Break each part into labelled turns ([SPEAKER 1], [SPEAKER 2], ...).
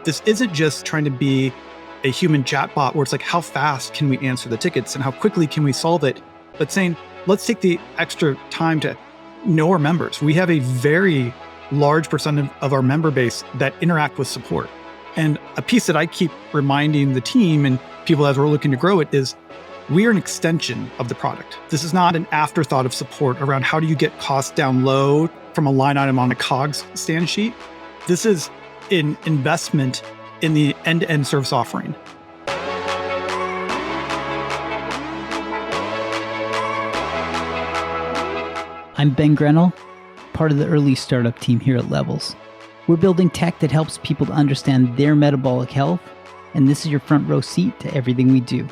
[SPEAKER 1] This isn't just trying to be a human chatbot where it's like, how fast can we answer the tickets and how quickly can we solve it? But saying, let's take the extra time to know our members. We have a very large percentage of our member base that interact with support. And a piece that I keep reminding the team and people as we're looking to grow it is we are an extension of the product. This is not an afterthought of support around how do you get costs down low from a line item on a COGS stand sheet. This is an investment in the end-to-end service offering.
[SPEAKER 2] I'm Ben Grynol, part of the early startup team here at Levels. We're building tech that helps people to understand their metabolic health, and this is your front row seat to everything we do.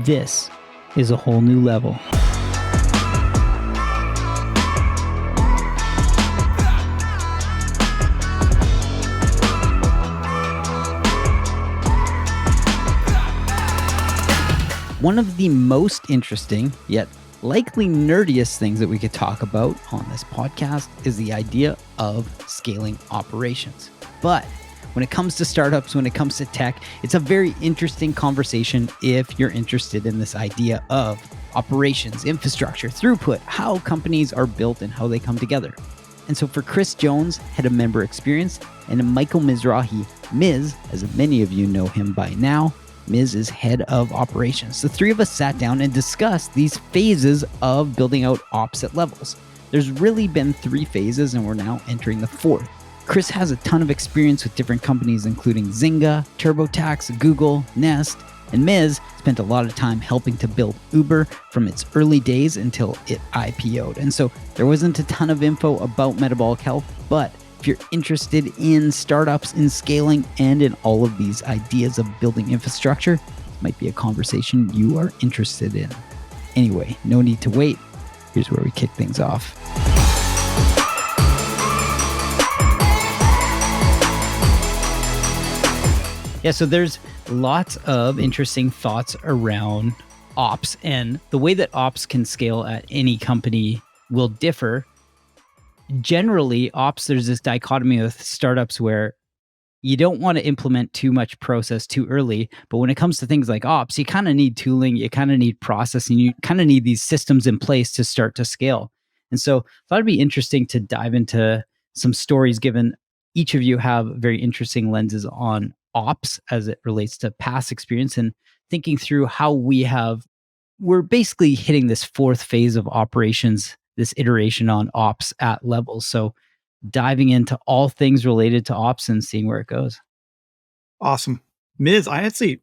[SPEAKER 2] This is a whole new level. One of the most interesting, yet likely nerdiest things that we could talk about on this podcast is the idea of scaling operations. But when it comes to startups, when it comes to tech, it's a very interesting conversation if you're interested in this idea of operations, infrastructure, throughput, how companies are built and how they come together. And so for Chris Jones, head of member experience, and Michael Mizrahi, Miz, as many of you know him by now, Miz is head of operations. The three of us sat down and discussed these phases of building out ops at Levels. There's really been 3 phases and we're now entering the 4th. Chris has a ton of experience with different companies, including Zynga, TurboTax, Google, Nest, and Miz spent a lot of time helping to build Uber from its early days until it IPO'd. And so there wasn't a ton of info about metabolic health, but if you're interested in startups, in scaling, and in all of these ideas of building infrastructure, this might be a conversation you are interested in. Anyway, no need to wait. Here's where we kick things off. Yeah, so there's lots of interesting thoughts around ops, and the way that ops can scale at any company will differ. Generally, ops, there's this dichotomy with startups where you don't want to implement too much process too early. But when it comes to things like ops, you kind of need tooling, you kind of need processing, you kind of need these systems in place to start to scale. And so I thought it'd be interesting to dive into some stories, given each of you have very interesting lenses on ops as it relates to past experience and thinking through how we're basically hitting this 4th phase of operations, this iteration on ops at Levels. So diving into all things related to ops and seeing where it goes.
[SPEAKER 1] Awesome. Miz, if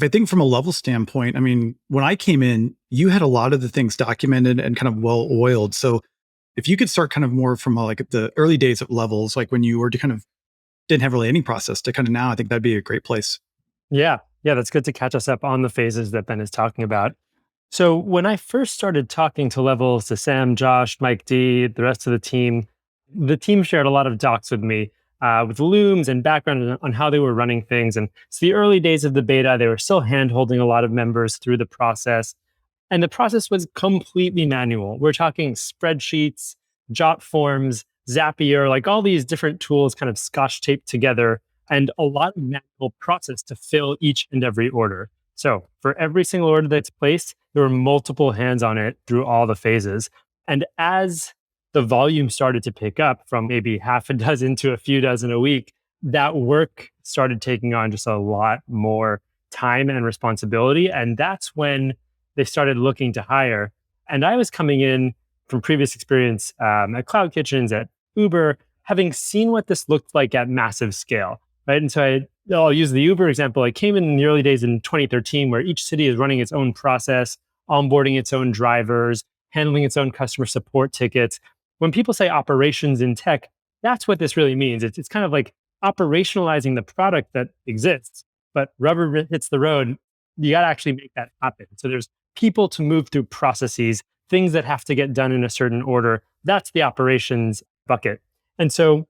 [SPEAKER 1] I think from a level standpoint, I mean, when I came in, you had a lot of the things documented and kind of well oiled. So if you could start kind of more from like the early days of Levels, like when you were to kind of didn't have really any process to kind of now, I think that'd be a great place.
[SPEAKER 3] Yeah, that's good to catch us up on the phases that Ben is talking about. So when I first started talking to Levels, to Sam, Josh, Mike D, the rest of the team shared a lot of docs with me with looms and background on how they were running things. And it's the early days of the beta. They were still hand-holding a lot of members through the process. And the process was completely manual. We're talking spreadsheets, jot forms, Zapier, like all these different tools kind of scotch taped together, and a lot of manual process to fill each and every order. So for every single order that's placed, there were multiple hands on it through all the phases. And as the volume started to pick up from maybe half a dozen to a few dozen a week, that work started taking on just a lot more time and responsibility. And that's when they started looking to hire. And I was coming in from previous experience at Cloud Kitchens, at Uber, having seen what this looked like at massive scale, right? And so I'll use the Uber example. I came in the early days in 2013, where each city is running its own process, onboarding its own drivers, handling its own customer support tickets. When people say operations in tech, that's what this really means. It's kind of like operationalizing the product that exists, but rubber hits the road. You got to actually make that happen. So there's people to move through processes, things that have to get done in a certain order. That's the operations bucket. And so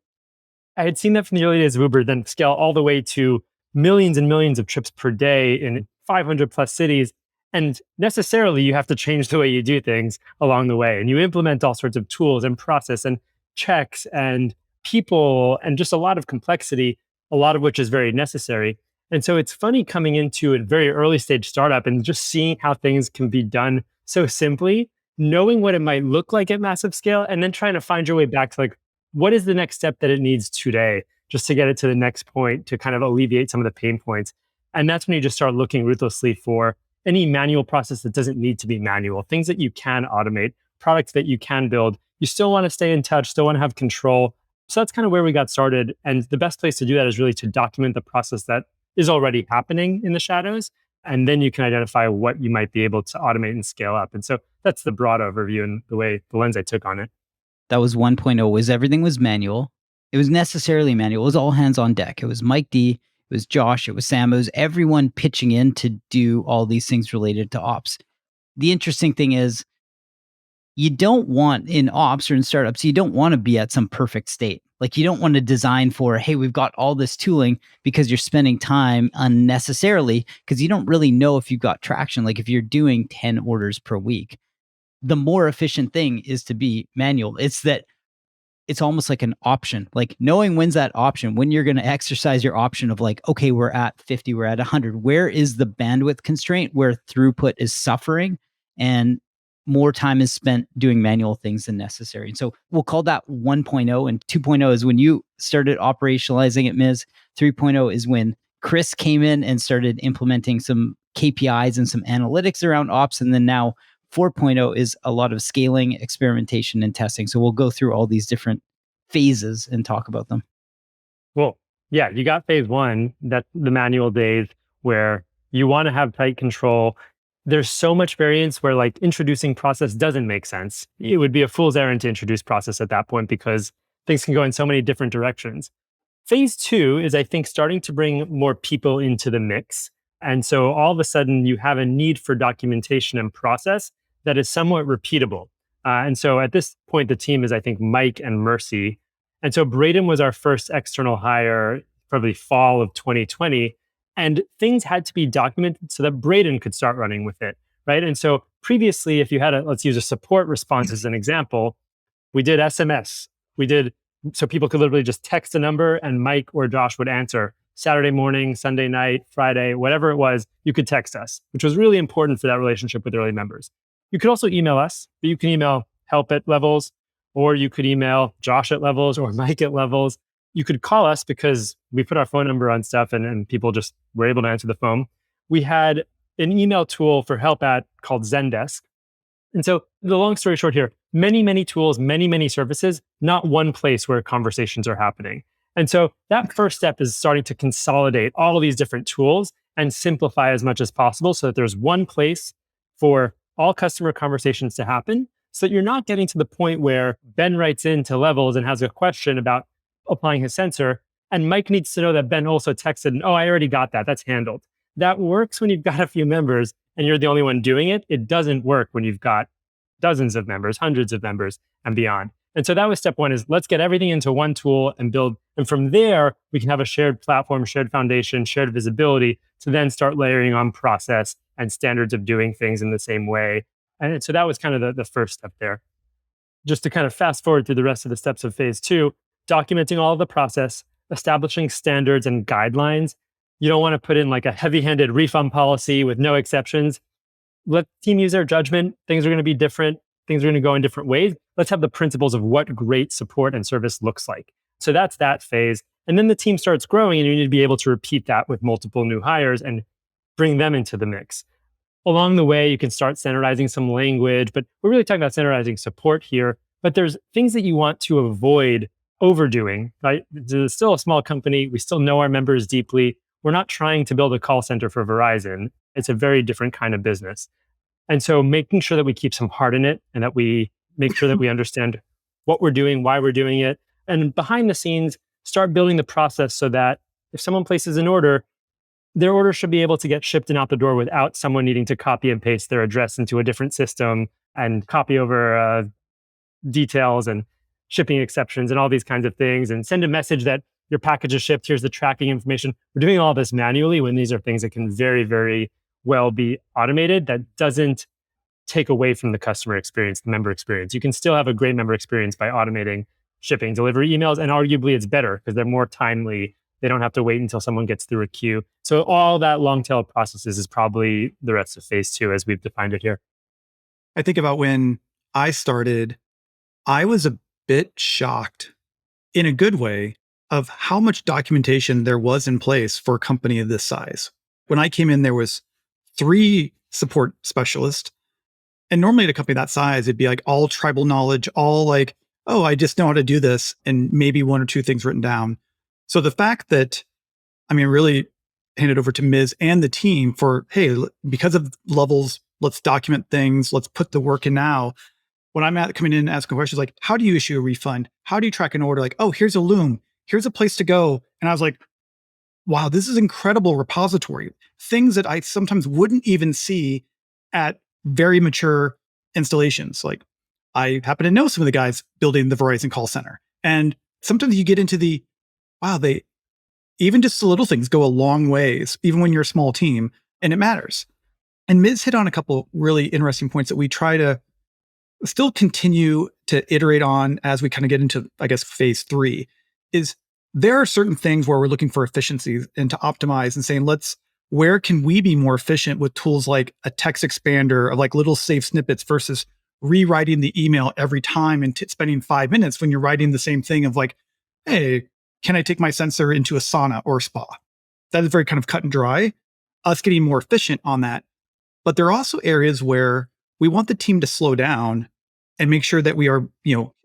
[SPEAKER 3] I had seen that from the early days of Uber, then scale all the way to millions and millions of trips per day in 500 plus cities. And necessarily you have to change the way you do things along the way. And you implement all sorts of tools and process and checks and people and just a lot of complexity. a lot of which is very necessary. And so it's funny coming into a very early stage startup and just seeing how things can be done so simply, knowing what it might look like at massive scale, and then trying to find your way back to like, what is the next step that it needs today, just to get it to the next point to kind of alleviate some of the pain points. And that's when you just start looking ruthlessly for any manual process that doesn't need to be manual, things that you can automate, products that you can build. You still want to stay in touch, still want to have control. So that's kind of where we got started. And the best place to do that is really to document the process that is already happening in the shadows. And then you can identify what you might be able to automate and scale up. And so that's the broad overview and the lens I took on it.
[SPEAKER 2] That was 1.0, was everything was manual. It was necessarily manual. It was all hands on deck. It was Mike D, it was Josh, it was Sam, it was everyone pitching in to do all these things related to ops. The interesting thing is, you don't want in ops or in startups, you don't want to be at some perfect state. Like you don't want to design for, hey, we've got all this tooling, because you're spending time unnecessarily because you don't really know if you've got traction. Like if you're doing 10 orders per week, the more efficient thing is to be manual. It's almost like an option, like knowing when's that option, when you're going to exercise your option of like, okay, we're at 50, we're at 100. Where is the bandwidth constraint where throughput is suffering and more time is spent doing manual things than necessary? And so we'll call that 1.0, and 2.0 is when you started operationalizing at Miz. 3.0 is when Chris came in and started implementing some KPIs and some analytics around ops. And then now 4.0 is a lot of scaling, experimentation, and testing. So we'll go through all these different phases and talk about them.
[SPEAKER 3] Well, yeah, you got phase one, that's the manual days where you want to have tight control. There's so much variance where like introducing process doesn't make sense. It would be a fool's errand to introduce process at that point because things can go in so many different directions. Phase two is, I think, starting to bring more people into the mix. And so all of a sudden you have a need for documentation and process that is somewhat repeatable. And so at this point, the team is, I think, Mike and Mercy. And so Braden was our first external hire, probably fall of 2020. And things had to be documented so that Braden could start running with it, right? And so previously, if you had let's use a support response as an example, we did SMS. So people could literally just text a number and Mike or Josh would answer. Saturday morning, Sunday night, Friday, whatever it was, you could text us, which was really important for that relationship with early members. You could also email us, but you can email help@levels, or you could email Josh at Levels or Mike at Levels. You could call us because we put our phone number on stuff and people just were able to answer the phone. We had an email tool for help called Zendesk. And so the long story short here, many tools, many services, not one place where conversations are happening. And so that first step is starting to consolidate all of these different tools and simplify as much as possible so that there's one place for all customer conversations to happen, so that you're not getting to the point where Ben writes into Levels and has a question about applying his sensor, and Mike needs to know that Ben also texted, oh, I already got that, that's handled. That works when you've got a few members and you're the only one doing it. It doesn't work when you've got dozens of members, hundreds of members, and beyond. And so that was step one, is let's get everything into one tool and build. And from there, we can have a shared platform, shared foundation, shared visibility to then start layering on process and standards of doing things in the same way. And so that was kind of the first step there. Just to kind of fast forward through the rest of the steps of phase two, documenting all of the process, establishing standards and guidelines. You don't want to put in like a heavy-handed refund policy with no exceptions. Let the team use their judgment. Things are going to be different. Things are going to go in different ways. Let's have the principles of what great support and service looks like. So that's that phase. And then the team starts growing and you need to be able to repeat that with multiple new hires and bring them into the mix. Along the way, you can start standardizing some language, but we're really talking about standardizing support here. But there's things that you want to avoid overdoing, right? It's still a small company. We still know our members deeply. We're not trying to build a call center for Verizon. It's a very different kind of business. And so making sure that we keep some heart in it and that we make sure that we understand what we're doing, why we're doing it. And behind the scenes, start building the process so that if someone places an order, their order should be able to get shipped and out the door without someone needing to copy and paste their address into a different system and copy over details and shipping exceptions and all these kinds of things, and send a message that your package is shipped, here's the tracking information. We're doing all this manually when these are things that can very, very well be automated. That doesn't take away from the customer experience, the member experience. You can still have a great member experience by automating shipping, delivery, emails, and arguably it's better because they're more timely They don't have to wait until someone gets through a queue. So all that long tail processes is probably the rest of phase two as we've defined it here.
[SPEAKER 1] I think about when I started, I was a bit shocked in a good way of how much documentation there was in place for a company of this size. When I came in, there was 3 support specialists. And normally at a company that size, it'd be like all tribal knowledge, all like, oh, I just know how to do this, and maybe 1 or 2 things written down. So the fact that, really hand it over to Ms. and the team for, hey, because of levels, let's document things, let's put the work in now. When I'm coming in and asking questions like, how do you issue a refund? How do you track an order? Like, oh, here's a loom, here's a place to go. And I was like, wow, this is incredible repository. Things that I sometimes wouldn't even see at very mature installations. Like, I happen to know some of the guys building the Verizon call center. And sometimes you get into the, wow, even just the little things go a long ways, even when you're a small team, and it matters. And Ms. hit on a couple really interesting points that we try to still continue to iterate on as we kind of get into, I guess, phase 3, is there are certain things where we're looking for efficiencies and to optimize and saying, where can we be more efficient with tools like a text expander of like little safe snippets versus rewriting the email every time and spending 5 minutes when you're writing the same thing of like, hey, can I take my sensor into a sauna or a spa? That is very kind of cut and dry, us getting more efficient on that. But there are also areas where we want the team to slow down and make sure that we are,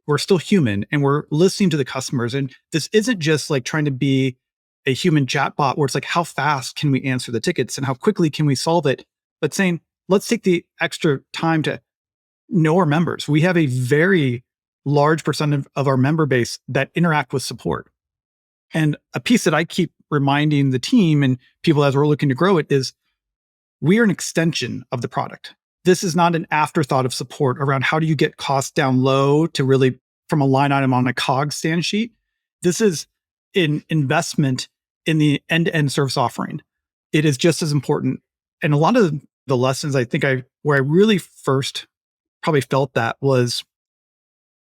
[SPEAKER 1] we're still human and we're listening to the customers. And this isn't just like trying to be a human chatbot where it's like, how fast can we answer the tickets and how quickly can we solve it? But saying, let's take the extra time to know our members. We have a very large percent of our member base that interact with support. And a piece that I keep reminding the team and people as we're looking to grow it is we are an extension of the product. This is not an afterthought of support around how do you get costs down low to really from a line item on a COGS stand sheet. This is an investment in the end-to-end service offering. It is just as important. And a lot of the lessons where I really first probably felt that was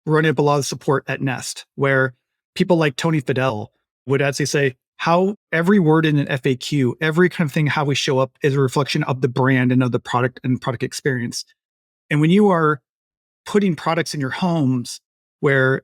[SPEAKER 1] running up a lot of support at Nest, where people like Tony Fidel would actually say how every word in an FAQ, every kind of thing, how we show up is a reflection of the brand and of the product and product experience. And when you are putting products in your homes where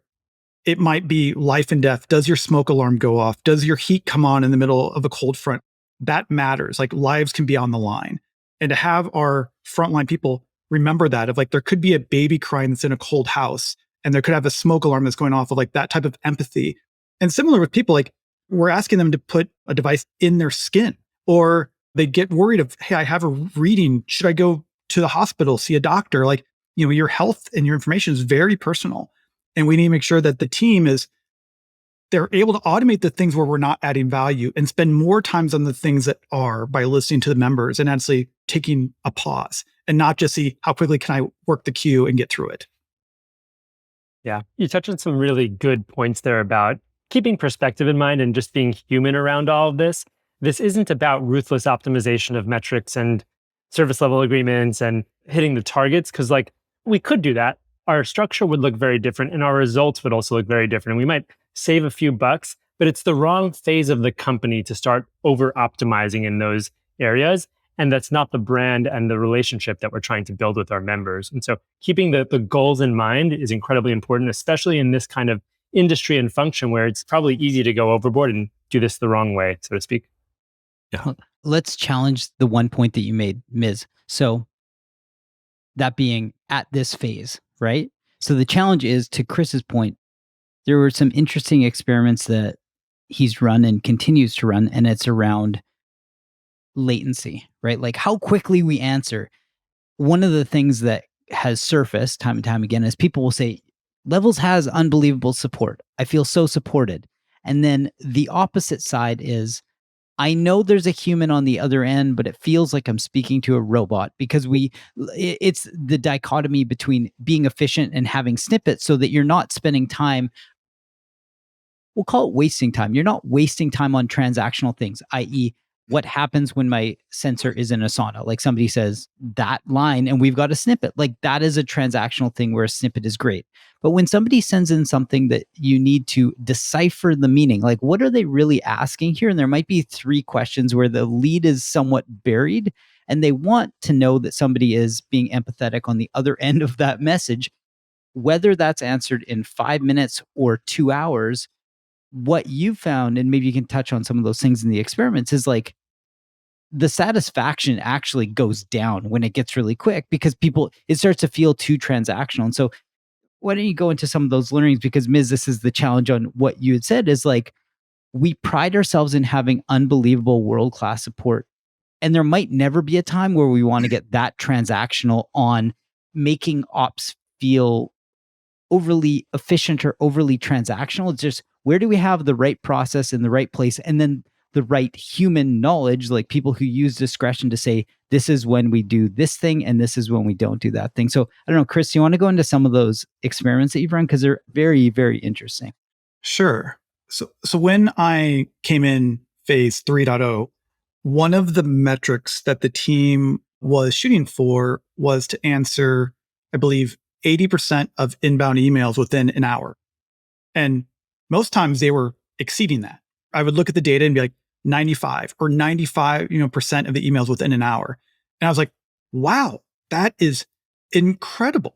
[SPEAKER 1] it might be life and death, does your smoke alarm go off? Does your heat come on in the middle of a cold front? That matters. Like lives can be on the line. And to have our frontline people remember that of like, there could be a baby crying that's in a cold house and there could have a smoke alarm that's going off of like that type of empathy. And similar with people, like we're asking them to put a device in their skin or they get worried of, hey, I have a reading. Should I go to the hospital, see a doctor? Like, your health and your information is very personal. And we need to make sure that the team they're able to automate the things where we're not adding value and spend more times on the things that are by listening to the members and actually taking a pause and not just see how quickly can I work the queue and get through it.
[SPEAKER 3] Yeah, you touched on some really good points there about keeping perspective in mind and just being human around all of this. This isn't about ruthless optimization of metrics and service level agreements and hitting the targets, because like we could do that. Our structure would look very different and our results would also look very different. And we might save a few bucks, but it's the wrong phase of the company to start over optimizing in those areas. And that's not the brand and the relationship that we're trying to build with our members. And so keeping the goals in mind is incredibly important, especially in this kind of industry and function where it's probably easy to go overboard and do this the wrong way, so to speak.
[SPEAKER 2] Yeah. Let's challenge the one point that you made, Ms. So that being at this phase, right? So the challenge is, to Chris's point, there were some interesting experiments that he's run and continues to run, and it's around latency, right? Like how quickly we answer. One of the things that has surfaced time and time again is people will say, Levels has unbelievable support. I feel so supported. And then the opposite side is, I know there's a human on the other end, but it feels like I'm speaking to a robot, because it's the dichotomy between being efficient and having snippets so that you're not spending time. We'll call it wasting time. You're not wasting time on transactional things, i.e., what happens when my sensor is in a sauna? Like somebody says that line and we've got a snippet. Like that is a transactional thing where a snippet is great. But when somebody sends in something that you need to decipher the meaning, like what are they really asking here? And there might be 3 questions where the lead is somewhat buried and they want to know that somebody is being empathetic on the other end of that message. Whether that's answered in 5 minutes or 2 hours, what you found, and maybe you can touch on some of those things in the experiments, is like the satisfaction actually goes down when it gets really quick because it starts to feel too transactional. And so why don't you go into some of those learnings? Because Miz, this is the challenge on what you had said is like, we pride ourselves in having unbelievable world-class support. And there might never be a time where we want to get that transactional on making ops feel overly efficient or overly transactional. It's just, where do we have the right process in the right place? And then the right human knowledge, like people who use discretion to say, this is when we do this thing and this is when we don't do that thing. So I don't know, Chris, you want to go into some of those experiments that you've run? Because they're very, very interesting.
[SPEAKER 1] Sure. So when I came in phase 3.0, one of the metrics that the team was shooting for was to answer, I believe, 80% of inbound emails within an hour. And most times they were exceeding that. I would look at the data and be like 95 or 95, percent of the emails within an hour. And I was like, wow, that is incredible.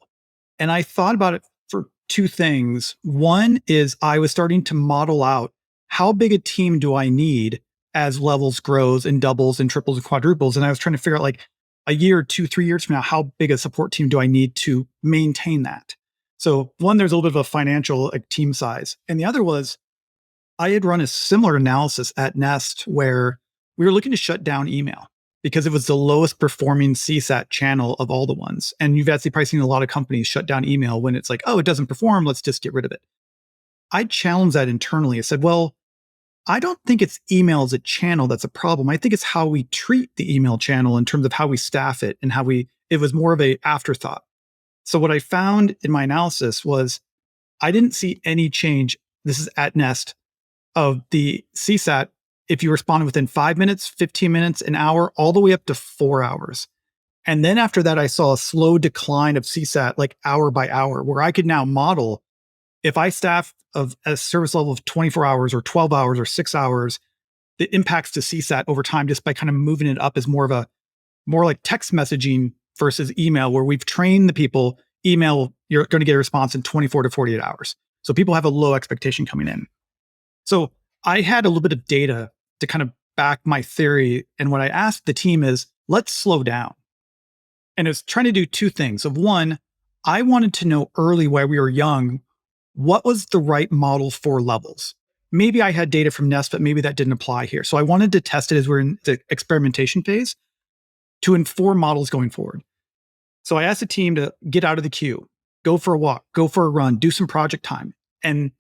[SPEAKER 1] And I thought about it for 2 things. One is I was starting to model out how big a team do I need as levels grows and doubles and triples and quadruples. And I was trying to figure out like a year, 2, 3 years from now, how big a support team do I need to maintain that? So one, there's a little bit of a financial team size. And the other was I had run a similar analysis at Nest where we were looking to shut down email because it was the lowest performing CSAT channel of all the ones. And you've actually probably seen a lot of companies shut down email when it's like, oh, it doesn't perform, let's just get rid of it. I challenged that internally. I said, well, I don't think it's email as a channel that's a problem. I think it's how we treat the email channel in terms of how we staff it and it was more of a afterthought. So what I found in my analysis was I didn't see any change. This is at Nest of the CSAT. If you responded within 5 minutes, 15 minutes, an hour, all the way up to 4 hours. And then after that, I saw a slow decline of CSAT, like hour by hour, where I could now model if I staff of a service level of 24 hours or 12 hours or 6 hours, the impacts to CSAT over time just by kind of moving it up as more like text messaging versus email, where we've trained the people, email, you're going to get a response in 24 to 48 hours. So people have a low expectation coming in. So I had a little bit of data to kind of back my theory. And what I asked the team is, let's slow down. And it was trying to do 2 things. Of one, I wanted to know early while we were young, what was the right model for levels? Maybe I had data from Nest, but maybe that didn't apply here. So I wanted to test it as we're in the experimentation phase to inform models going forward. So I asked the team to get out of the queue, go for a walk, go for a run, do some project time. And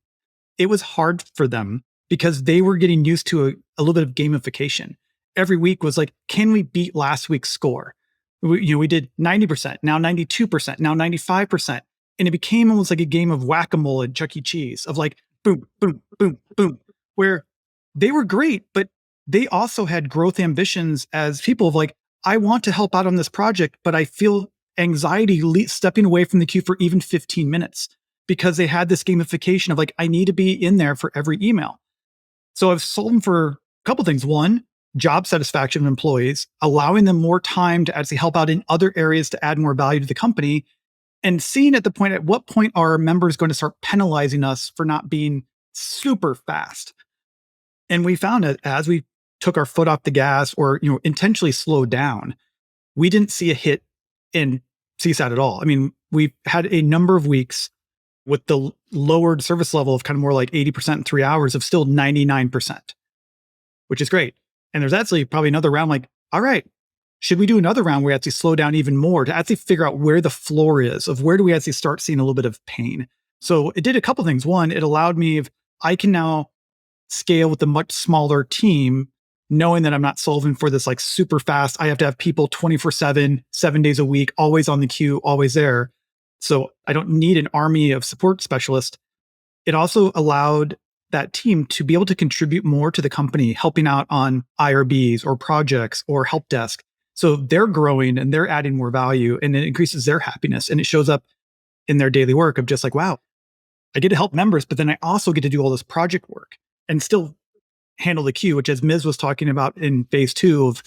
[SPEAKER 1] it was hard for them because they were getting used to a little bit of gamification. Every week was like, can we beat last week's score? We did 90%, now 92%, now 95%. And it became almost like a game of whack-a-mole at Chuck E. Cheese of like, boom, boom, boom, boom, where they were great, but they also had growth ambitions as people of like, I want to help out on this project, but I feel anxiety stepping away from the queue for even 15 minutes because they had this gamification of like, I need to be in there for every email. So I've solved for a couple things. One, job satisfaction of employees, allowing them more time to actually help out in other areas to add more value to the company, and seeing at what point are our members going to start penalizing us for not being super fast. And we found that as we took our foot off the gas or intentionally slowed down, we didn't see a hit in CSAT at all. I mean, we've had a number of weeks with the lowered service level of kind of more like 80% in 3 hours of still 99%, which is great. And there's actually probably another round like, all right, should we do another round where we actually slow down even more to actually figure out where the floor is of where do we actually start seeing a little bit of pain? So it did a couple things. One, it allowed me, if I can now scale with a much smaller team, knowing that I'm not solving for this like super fast. I have to have people 24/7, 7 days a week, always on the queue, always there. So I don't need an army of support specialists. It also allowed that team to be able to contribute more to the company, helping out on IRBs or projects or help desk. So they're growing and they're adding more value, and it increases their happiness. And it shows up in their daily work of just like, wow, I get to help members, but then I also get to do all this project work and still handle the queue, which as Miz was talking about in phase 2 of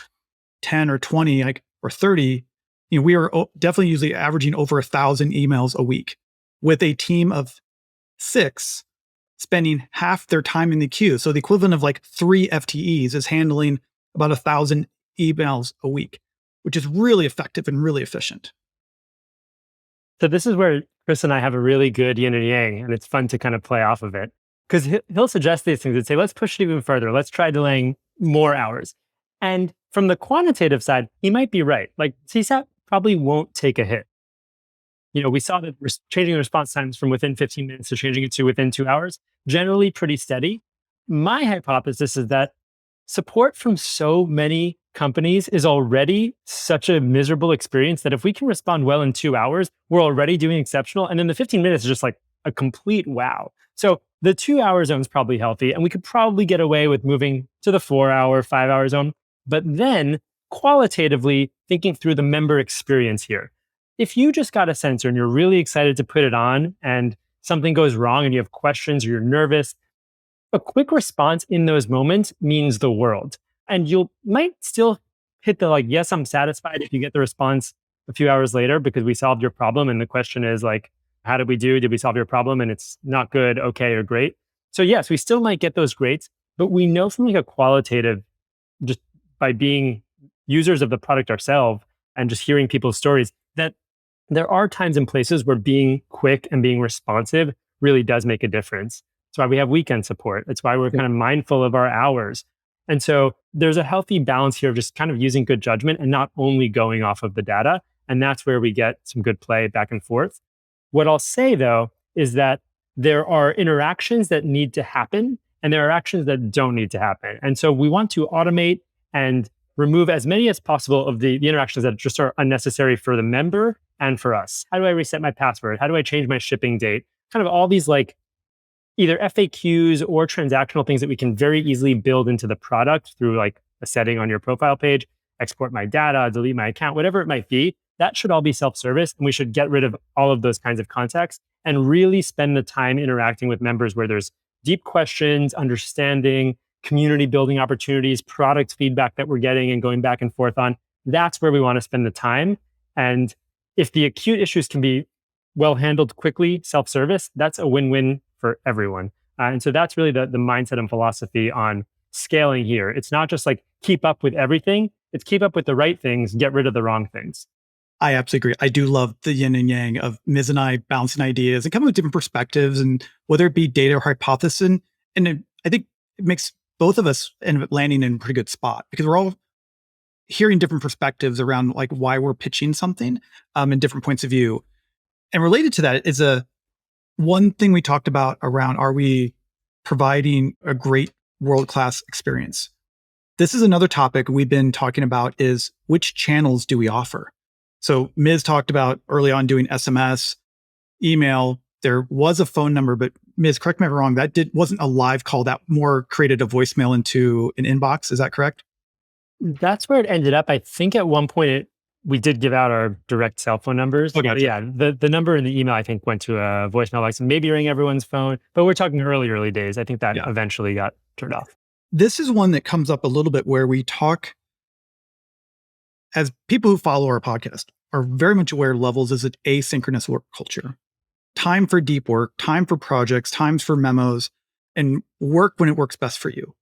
[SPEAKER 1] 10 or 20, like, or 30, we are definitely usually averaging over 1,000 emails a week with a team of 6 spending half their time in the queue. So the equivalent of like 3 FTEs is handling about 1,000 emails a week, which is really effective and really efficient.
[SPEAKER 3] So this is where Chris and I have a really good yin and yang, and it's fun to kind of play off of it. Because he'll suggest these things and say, let's push it even further. Let's try delaying more hours. And from the quantitative side, he might be right. Like CSAT probably won't take a hit. We saw that changing the response times from within 15 minutes to changing it to within 2 hours, generally pretty steady. My hypothesis is that support from so many companies is already such a miserable experience that if we can respond well in 2 hours, we're already doing exceptional. And then the 15 minutes is just like a complete wow. So the 2 hour zone is probably healthy, and we could probably get away with moving to the 4 hour, 5 hour zone. But then qualitatively thinking through the member experience here. If you just got a sensor and you're really excited to put it on and something goes wrong and you have questions or you're nervous, a quick response in those moments means the world. And you might still hit the like, yes, I'm satisfied if you get the response a few hours later because we solved your problem. And the question is like, how did we do? Did we solve your problem? And it's not good, okay, or great. So yes, we still might get those greats, but we know from like a qualitative, just by being users of the product ourselves and just hearing people's stories, that there are times and places where being quick and being responsive really does make a difference. That's why we have weekend support. That's why we're kind of mindful of our hours. And so there's a healthy balance here of just kind of using good judgment and not only going off of the data. And that's where we get some good play back and forth. What I'll say though, is that there are interactions that need to happen and there are actions that don't need to happen. And so we want to automate and remove as many as possible of the interactions that just are unnecessary for the member and for us. How do I reset my password? How do I change my shipping date? Kind of all these like either FAQs or transactional things that we can very easily build into the product through like a setting on your profile page, export my data, delete my account, whatever it might be. That should all be self-service, and we should get rid of all of those kinds of contexts and really spend the time interacting with members where there's deep questions, understanding, community building opportunities, product feedback that we're getting and going back and forth on. That's where we want to spend the time. And if the acute issues can be well handled quickly, self-service, that's a win-win for everyone. And so that's really the mindset and philosophy on scaling here. It's not just like keep up with everything. It's keep up with the right things, get rid of the wrong things.
[SPEAKER 1] I absolutely agree. I do love the yin and yang of Miz and I bouncing ideas and coming with different perspectives, and whether it be data or hypothesis. And I think it makes both of us end up landing in a pretty good spot because we're all hearing different perspectives around like why we're pitching something and different points of view. And related to that is one thing we talked about around, are we providing a great world-class experience? This is another topic we've been talking about, is which channels do we offer? So Miz talked about early on doing SMS, email. There was a phone number, but Miz, correct me if I'm wrong, that wasn't a live call. That more created a voicemail into an inbox. Is that correct?
[SPEAKER 3] That's where it ended up. I think at one point we did give out our direct cell phone numbers.
[SPEAKER 1] Okay.
[SPEAKER 3] Yeah, the number in the email I think went to a voicemail, like maybe ring everyone's phone. But we're talking early days. I think that eventually got turned off.
[SPEAKER 1] This is one that comes up a little bit where we talk, as people who follow our podcast are very much aware, Levels is an asynchronous work culture. Time for deep work, time for projects, times for memos, and work when it works best for you.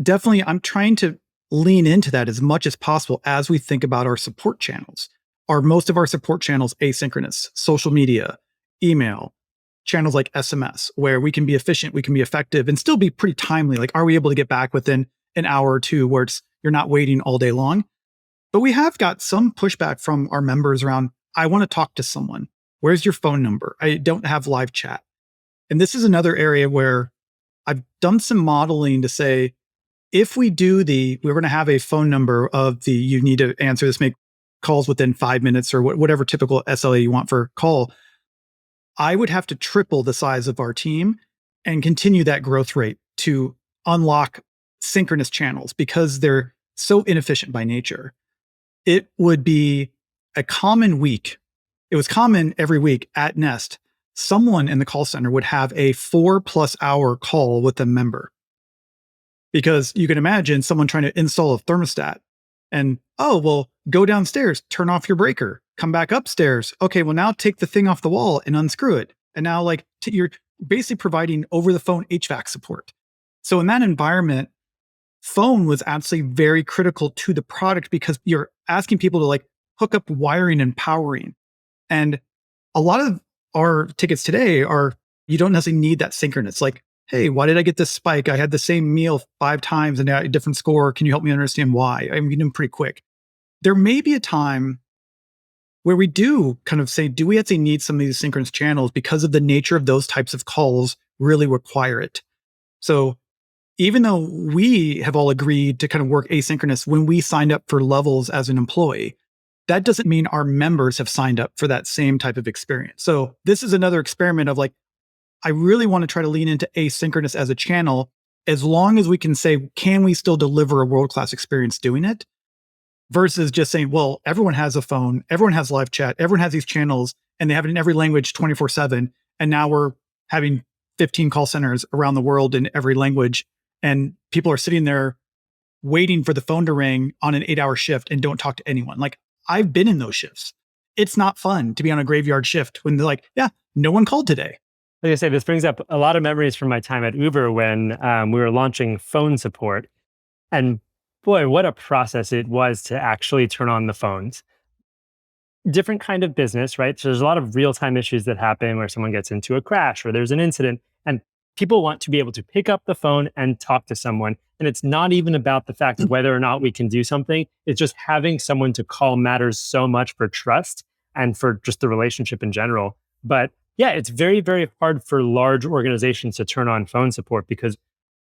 [SPEAKER 1] Definitely, I'm trying to lean into that as much as possible as we think about our support channels. Are most of our support channels asynchronous? Social media, email, channels like SMS, where we can be efficient, we can be effective, and still be pretty timely. Like, are we able to get back within an hour or two where you're not waiting all day long? But we have got some pushback from our members around, I want to talk to someone. Where's your phone number? I don't have live chat. And this is another area where I've done some modeling to say, if we do we're going to have a phone number of you need to answer this, make calls within 5 minutes or whatever typical SLA you want for call, I would have to triple the size of our team and continue that growth rate to unlock synchronous channels because they're so inefficient by nature. It would be a common week. It was common every week at Nest, someone in the call center would have a 4+ hour call with a member. Because you can imagine someone trying to install a thermostat and, oh, well, go downstairs, turn off your breaker, come back upstairs. Okay, well, now take the thing off the wall and unscrew it. And now, like, you're basically providing over the phone HVAC support. So in that environment, phone was absolutely very critical to the product because you're asking people to like hook up wiring and powering. And a lot of our tickets today are, you don't necessarily need that synchronous. Like, hey, why did I get this spike? I had the same meal 5 times and a different score. Can you help me understand why? I'm getting them pretty quick. There may be a time where we do kind of say, do we actually need some of these synchronous channels because of the nature of those types of calls really require it? So even though we have all agreed to kind of work asynchronous when we signed up for levels as an employee, that doesn't mean our members have signed up for that same type of experience. So this is another experiment of like, I really want to try to lean into asynchronous as a channel, as long as we can say, can we still deliver a world-class experience doing it? Versus just saying, well, everyone has a phone, everyone has live chat, everyone has these channels, and they have it in every language 24/7. And now we're having 15 call centers around the world in every language. And people are sitting there waiting for the phone to ring on an 8-hour shift and don't talk to anyone. Like, I've been in those shifts. It's not fun to be on a graveyard shift when they're like, yeah, no one called today.
[SPEAKER 3] Like I say, this brings up a lot of memories from my time at Uber when we were launching phone support. And boy, what a process it was to actually turn on the phones. Different kind of business, right? So there's a lot of real-time issues that happen where someone gets into a crash or there's an incident, and people want to be able to pick up the phone and talk to someone. And it's not even about the fact of whether or not we can do something. It's just having someone to call matters so much for trust and for just the relationship in general. But yeah, it's very, very hard for large organizations to turn on phone support because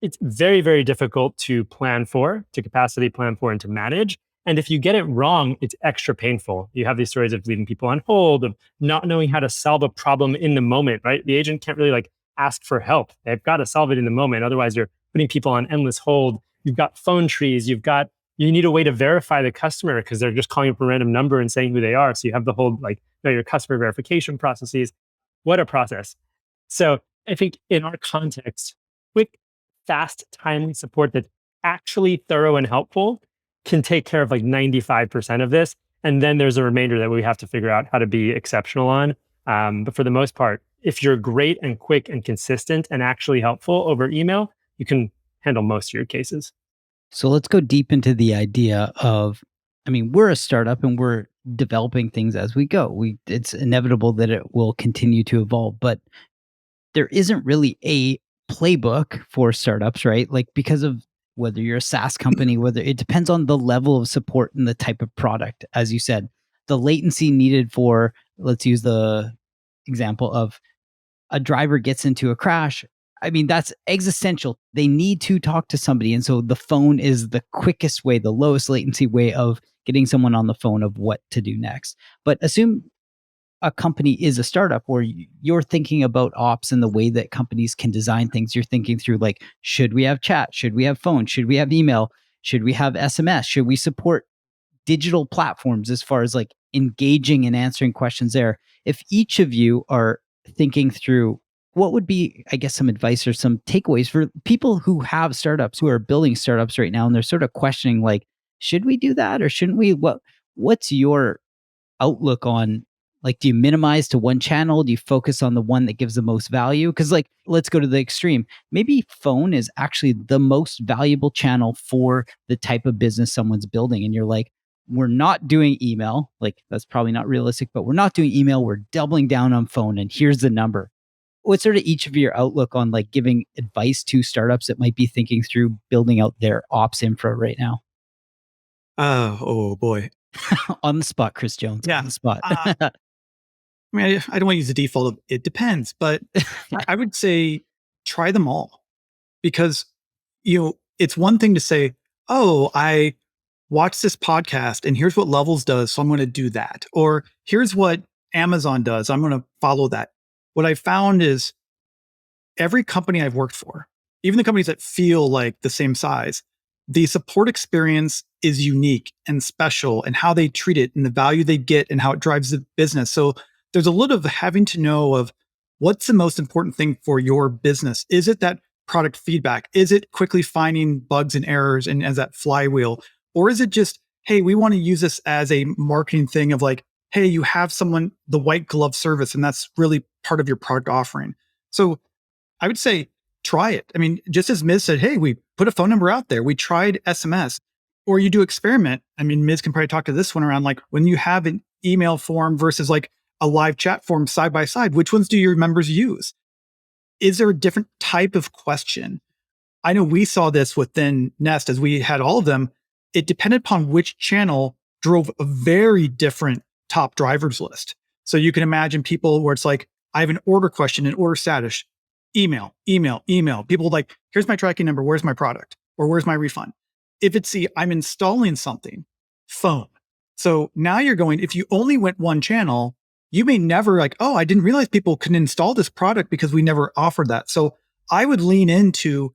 [SPEAKER 3] it's very, very difficult to plan for, to capacity plan for, and to manage. And if you get it wrong, it's extra painful. You have these stories of leaving people on hold, of not knowing how to solve a problem in the moment, right? The agent can't really like ask for help. They've got to solve it in the moment. Otherwise, you're putting people on endless hold. You've got phone trees. You need a way to verify the customer because they're just calling up a random number and saying who they are. So you have the whole your customer verification processes. What a process. So I think in our context, quick, fast, timely support that's actually thorough and helpful can take care of like 95% of this. And then there's a remainder that we have to figure out how to be exceptional on. But for the most part, if you're great and quick and consistent and actually helpful over email, you can handle most of your cases.
[SPEAKER 2] So let's go deep into the idea of, we're a startup and we're developing things as we go. It's inevitable that it will continue to evolve, but there isn't really a playbook for startups, right? Like, because of whether you're a SaaS company, whether it depends on the level of support and the type of product. As you said, the latency needed for, let's use the example of a driver gets into a crash. That's existential. They need to talk to somebody. And so the phone is the quickest way, the lowest latency way of getting someone on the phone of what to do next. But assume a company is a startup where you're thinking about ops and the way that companies can design things. You're thinking through like, should we have chat? Should we have phone? Should we have email? Should we have SMS? Should we support digital platforms as far as like engaging and answering questions there? If each of you are thinking through, what would be, I guess, some advice or some takeaways for people who have startups, who are building startups right now, and they're sort of questioning like, should we do that or shouldn't we? What's your outlook on, like, do you minimize to one channel? Do you focus on the one that gives the most value? Because like, let's go to the extreme. Maybe phone is actually the most valuable channel for the type of business someone's building. And you're like, we're not doing email. Like, that's probably not realistic, but we're not doing email. We're doubling down on phone. And here's the number. What's sort of each of your outlook on like giving advice to startups that might be thinking through building out their ops infra right now?
[SPEAKER 1] Oh boy.
[SPEAKER 2] On the spot, Chris Jones.
[SPEAKER 1] Yeah.
[SPEAKER 2] On the spot.
[SPEAKER 1] I don't want to use the default of it depends, but I would say try them all, because it's one thing to say, oh, I watched this podcast and here's what Levels does, so I'm going to do that. Or here's what Amazon does, I'm going to follow that. What I found is every company I've worked for, even the companies that feel like the same size, the support experience is unique and special, and how they treat it and the value they get and how it drives the business. So there's a little of having to know of what's the most important thing for your business? Is it that product feedback? Is it quickly finding bugs and errors and as that flywheel? Or is it just, hey, we want to use this as a marketing thing of like, hey, you have someone, the white glove service, and that's really part of your product offering. So I would say try it. I mean, just as Miz said, hey, we put a phone number out there. We tried SMS, or you do experiment. I mean, Miz can probably talk to this one around like when you have an email form versus like a live chat form side by side, which ones do your members use? Is there a different type of question? I know we saw this within Nest as we had all of them. It depended upon which channel drove a very different top drivers list. So you can imagine people where it's like, I have an order question, an order status, email, email, email. People like, here's my tracking number, where's my product? Or where's my refund? If it's the, I'm installing something, phone. So now you're going, if you only went one channel, you may never like, oh, I didn't realize people can install this product because we never offered that. So I would lean into,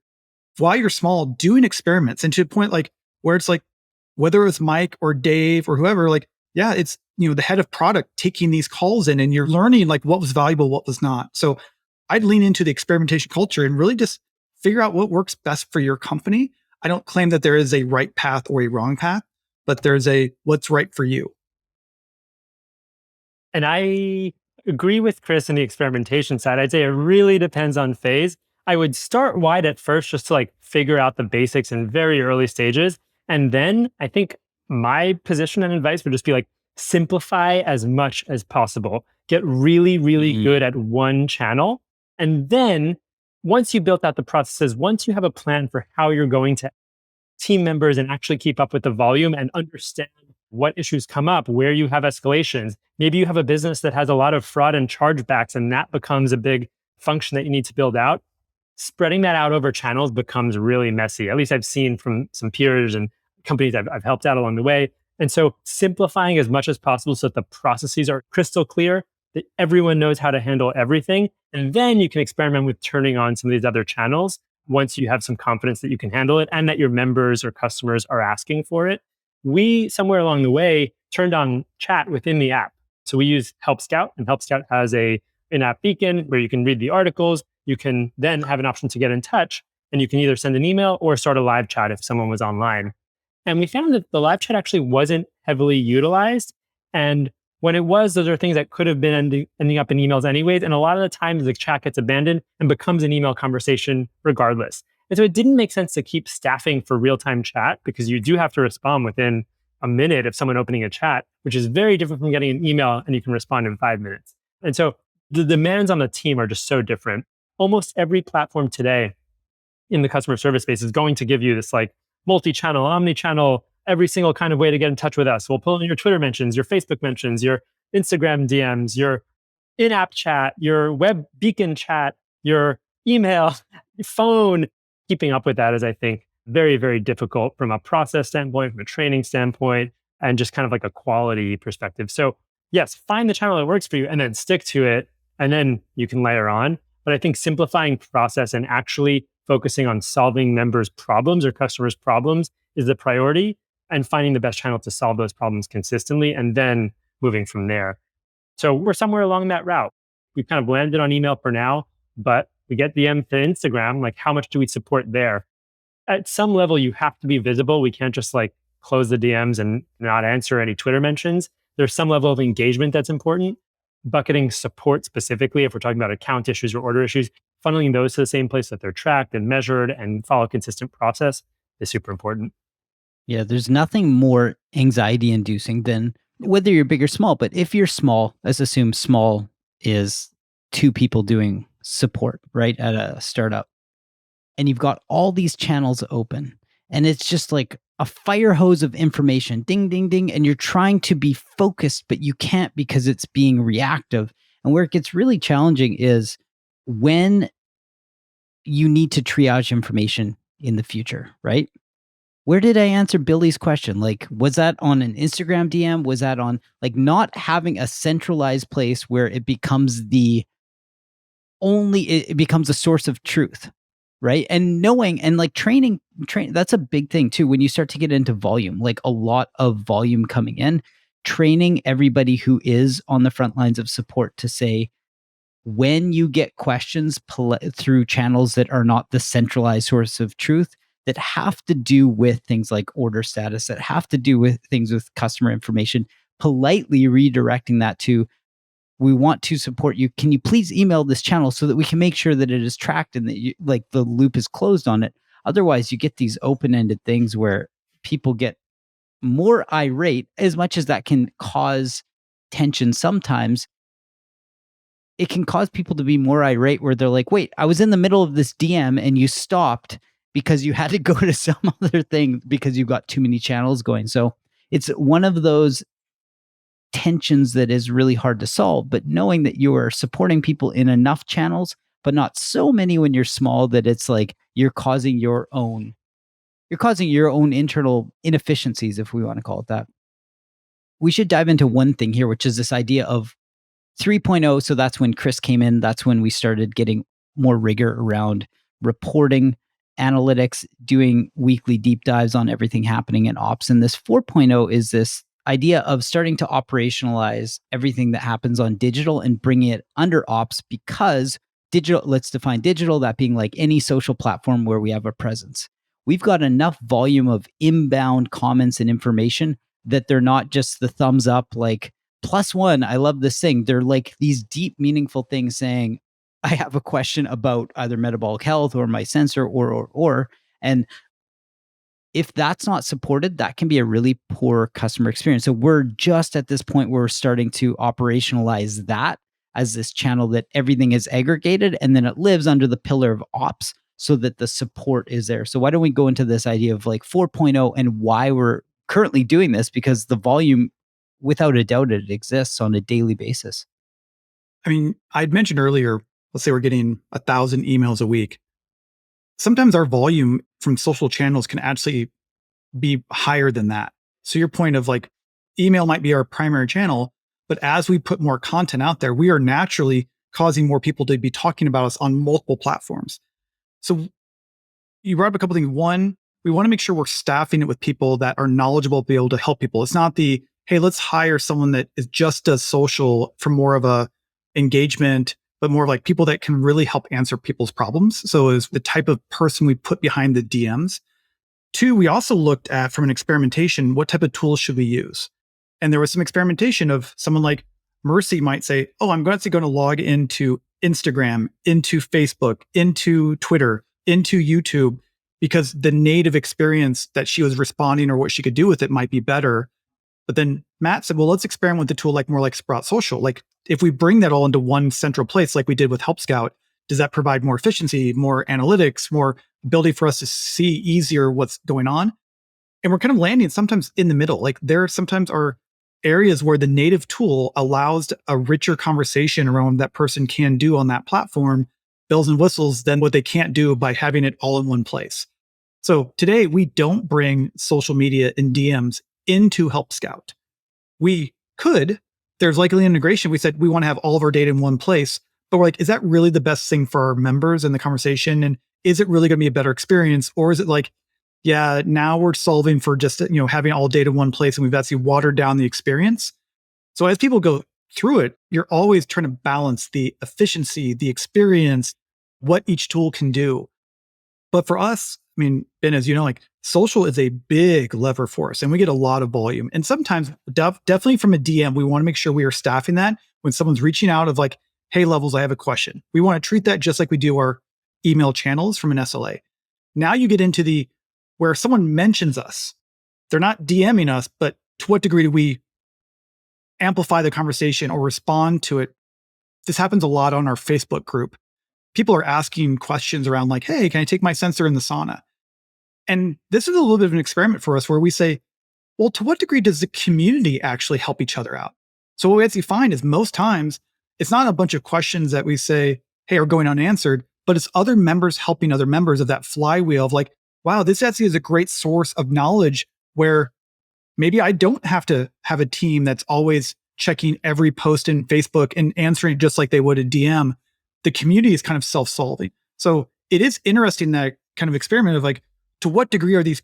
[SPEAKER 1] while you're small, doing experiments, and to a point like where it's like, whether it's Mike or Dave or whoever, like, yeah, it's, the head of product taking these calls in and you're learning like what was valuable, what was not. So I'd lean into the experimentation culture and really just figure out what works best for your company. I don't claim that there is a right path or a wrong path, but there's a what's right for you.
[SPEAKER 3] And I agree with Chris in the experimentation side. I'd say it really depends on phase. I would start wide at first just to like figure out the basics in very early stages. And then I think my position and advice would just be like, simplify as much as possible. Get really, really good at one channel. And then once you built out the processes, once you have a plan for how you're going to team members and actually keep up with the volume and understand what issues come up, where you have escalations. Maybe you have a business that has a lot of fraud and chargebacks, and that becomes a big function that you need to build out. Spreading that out over channels becomes really messy. At least I've seen from some peers and companies I've helped out along the way. And so simplifying as much as possible so that the processes are crystal clear, that everyone knows how to handle everything. And then you can experiment with turning on some of these other channels once you have some confidence that you can handle it and that your members or customers are asking for it. We, somewhere along the way, turned on chat within the app. So we use Help Scout, and Help Scout has a in-app beacon where you can read the articles. You can then have an option to get in touch, and you can either send an email or start a live chat if someone was online. And we found that the live chat actually wasn't heavily utilized. And when it was, those are things that could have been ending up in emails anyways. And a lot of the times the chat gets abandoned and becomes an email conversation regardless. And so it didn't make sense to keep staffing for real-time chat because you do have to respond within a minute of someone opening a chat, which is very different from getting an email and you can respond in 5 minutes. And so the demands on the team are just so different. Almost every platform today in the customer service space is going to give you this like multi-channel, omni-channel, every single kind of way to get in touch with us. We'll pull in your Twitter mentions, your Facebook mentions, your Instagram DMs, your in-app chat, your web beacon chat, your email, your phone. Keeping up with that is, I think, very, very difficult from a process standpoint, from a training standpoint, and just kind of like a quality perspective. So yes, find the channel that works for you and then stick to it, and then you can layer on. But I think simplifying process and actually focusing on solving members' problems or customers' problems is the priority, and finding the best channel to solve those problems consistently, and then moving from there. So we're somewhere along that route. We've kind of landed on email for now, but we get DM to Instagram. Like, how much do we support there? At some level, you have to be visible. We can't just like close the DMs and not answer any Twitter mentions. There's some level of engagement that's important. Bucketing support specifically, if we're talking about account issues or order issues, funneling those to the same place that they're tracked and measured and follow a consistent process is super important.
[SPEAKER 2] Yeah, there's nothing more anxiety inducing than whether you're big or small. But if you're small, let's assume small is 2 people doing support, right, at a startup. And you've got all these channels open, and it's just like a fire hose of information, ding, ding, ding. And you're trying to be focused, but you can't because it's being reactive. And where it gets really challenging is when you need to triage information in the future, right? Where did I answer Billy's question? Like, was that on an Instagram DM? Was that on like not having a centralized place where it becomes it becomes a source of truth, right? And knowing and like training, that's a big thing too. When you start to get into volume, like a lot of volume coming in, training everybody who is on the front lines of support to say, when you get questions through channels that are not the centralized source of truth, that have to do with things like order status, that have to do with things with customer information, politely redirecting that to, we want to support you. Can you please email this channel so that we can make sure that it is tracked and that like the loop is closed on it? Otherwise, you get these open-ended things where people get more irate. As much as that can cause tension sometimes, it can cause people to be more irate where they're like, wait, I was in the middle of this DM and you stopped because you had to go to some other thing because you've got too many channels going. So it's one of those tensions that is really hard to solve, but knowing that you are supporting people in enough channels, but not so many when you're small that it's like you're causing your own internal inefficiencies, if we want to call it that. We should dive into one thing here, which is this idea of 3.0. So that's when Chris came in. That's when we started getting more rigor around reporting, analytics, doing weekly deep dives on everything happening in ops. And this 4.0 is this idea of starting to operationalize everything that happens on digital and bringing it under ops, because digital, let's define digital, that being like any social platform where we have a presence. We've got enough volume of inbound comments and information that they're not just the thumbs up, like +1, I love this thing. They're like these deep, meaningful things saying, I have a question about either metabolic health or my sensor or. And if that's not supported, that can be a really poor customer experience. So we're just at this point where we're starting to operationalize that as this channel that everything is aggregated and then it lives under the pillar of ops so that the support is there. So why don't we go into this idea of like 4.0 and why we're currently doing this? Because the volume, without a doubt, it exists on a daily basis.
[SPEAKER 1] I mean, I'd mentioned earlier, let's say we're getting 1,000 emails a week. Sometimes our volume from social channels can actually be higher than that. So your point of like email might be our primary channel, but as we put more content out there, we are naturally causing more people to be talking about us on multiple platforms. So you brought up a couple things. One, we want to make sure we're staffing it with people that are knowledgeable to be able to help people. It's not the, hey, let's hire someone that just does social for more of a engagement, but more like people that can really help answer people's problems. So is the type of person we put behind the DMs. Two, we also looked at, from an experimentation, what type of tools should we use? And there was some experimentation of someone like Mercy might say, oh, I'm going to log into Instagram, into Facebook, into Twitter, into YouTube, because the native experience that she was responding or what she could do with it might be better. But then Matt said, well, let's experiment with the tool like more like Sprout Social. Like if we bring that all into one central place, like we did with Help Scout, does that provide more efficiency, more analytics, more ability for us to see easier what's going on? And we're kind of landing sometimes in the middle. Like there sometimes are areas where the native tool allows a richer conversation around that person can do on that platform, bells and whistles, than what they can't do by having it all in one place. So today we don't bring social media and DMs into Help Scout. We could, there's likely integration. We said we want to have all of our data in one place, but we're like, is that really the best thing for our members in the conversation? And is it really going to be a better experience? Or is it like, yeah, now we're solving for just, having all data in one place and we've actually watered down the experience. So as people go through it, you're always trying to balance the efficiency, the experience, what each tool can do. But for us, I mean, Ben, as you know, like social is a big lever for us and we get a lot of volume. And sometimes definitely from a DM, we want to make sure we are staffing that when someone's reaching out of like, hey, Levels, I have a question. We want to treat that just like we do our email channels from an SLA. Now you get into where someone mentions us. They're not DMing us, but to what degree do we amplify the conversation or respond to it? This happens a lot on our Facebook group. People are asking questions around like, hey, can I take my sensor in the sauna? And this is a little bit of an experiment for us where we say, well, to what degree does the community actually help each other out? So what we actually find is most times it's not a bunch of questions that we say, hey, are going unanswered, but it's other members helping other members of that flywheel of like, wow, this actually is a great source of knowledge where maybe I don't have to have a team that's always checking every post in Facebook and answering just like they would a DM. The community is kind of self-solving. So it is interesting, that kind of experiment of like, to what degree are these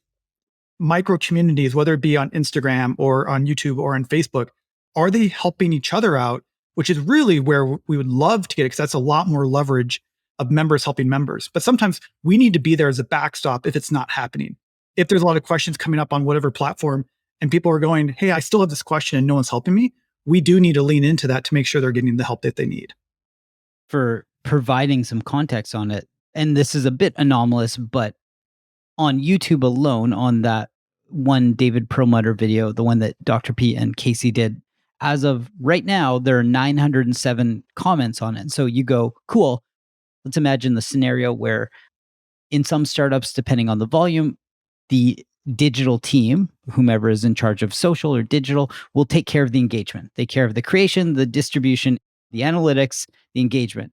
[SPEAKER 1] micro communities, whether it be on Instagram or on YouTube or on Facebook, are they helping each other out which is really where we would love to get it, because that's a lot more leverage of members helping members. But sometimes we need to be there as a backstop if it's not happening. If there's a lot of questions coming up on whatever platform and people are going, hey, I still have this question and no one's helping me, we do need to lean into that to make sure they're getting the help that they need.
[SPEAKER 2] For providing some context on it, and this is a bit anomalous, but on YouTube alone, on that one David Perlmutter video, the one that Dr. P and Casey did, as of right now, there are 907 comments on it. So you go, cool. Let's imagine the scenario where in some startups, depending on the volume, the digital team, whomever is in charge of social or digital, will take care of the engagement. Take care of the creation, the distribution, the analytics, the engagement.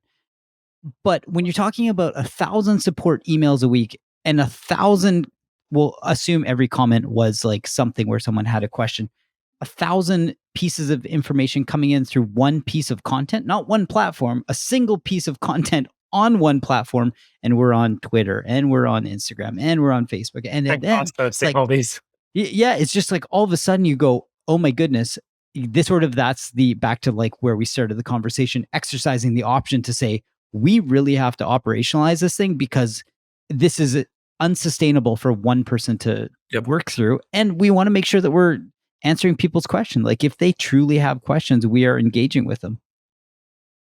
[SPEAKER 2] But when you're talking about 1,000 support emails a week and 1,000, we'll assume every comment was like something where someone had a question, 1,000 pieces of information coming in through one piece of content, not one platform, a single piece of content on one platform, and we're on Twitter and we're on Instagram and we're on Facebook, and then
[SPEAKER 3] it's like all these.
[SPEAKER 2] Yeah, it's just like all of a sudden you go, oh my goodness, this sort of, that's the back to like where we started the conversation, exercising the option to say we really have to operationalize this thing, because this is unsustainable for one person to work through, and we want to make sure that we're answering people's questions. Like if they truly have questions, we are engaging with them.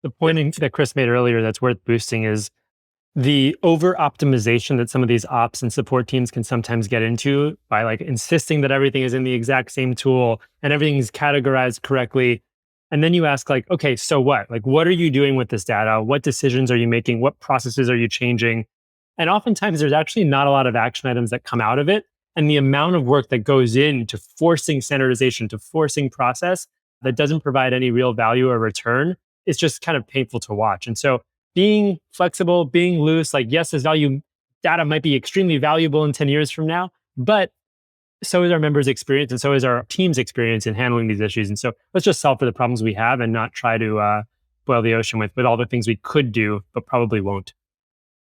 [SPEAKER 3] The point that Chris made earlier that's worth boosting is the over optimization that some of these ops and support teams can sometimes get into by like insisting that everything is in the exact same tool and everything is categorized correctly. And then you ask like, okay, so what? Like, what are you doing with this data? What decisions are you making? What processes are you changing? And oftentimes there's actually not a lot of action items that come out of it. And the amount of work that goes into forcing standardization, to forcing process that doesn't provide any real value or return, is just kind of painful to watch. And so being flexible, being loose, like, yes, this value data might be extremely valuable in 10 years from now, but so is our members' experience and so is our team's experience in handling these issues. And so let's just solve for the problems we have and not try to boil the ocean with all the things we could do, but probably won't.